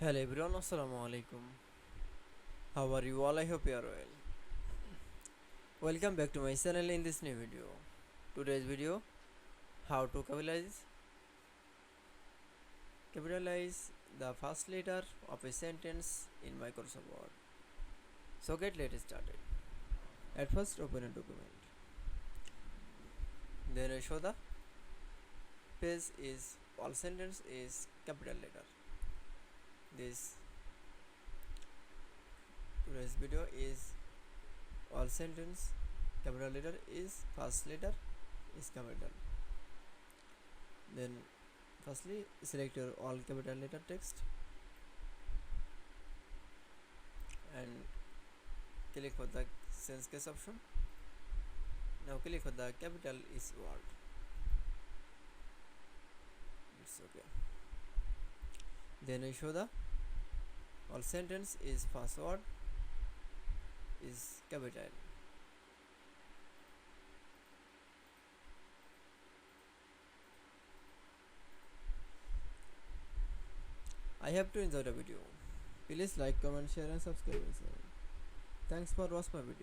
Hello everyone, Assalamu Walaikum. How are you all? I hope you are well. Welcome back to my channel in this new video. Today's video, how to capitalize the first letter of a sentence in Microsoft Word. So let's started. At first open a document. Then I show the page is all sentence is capital letter. This today's video is all sentence capital letter is first letter is capital. Then firstly select your all capital letter text and click for the sense case option. Now click for the capital is word. It's okay. Then I show the all sentence is first word is capital. I hope to enjoy the video. Please like, comment, share and subscribe my channel. Thanks for watching my video.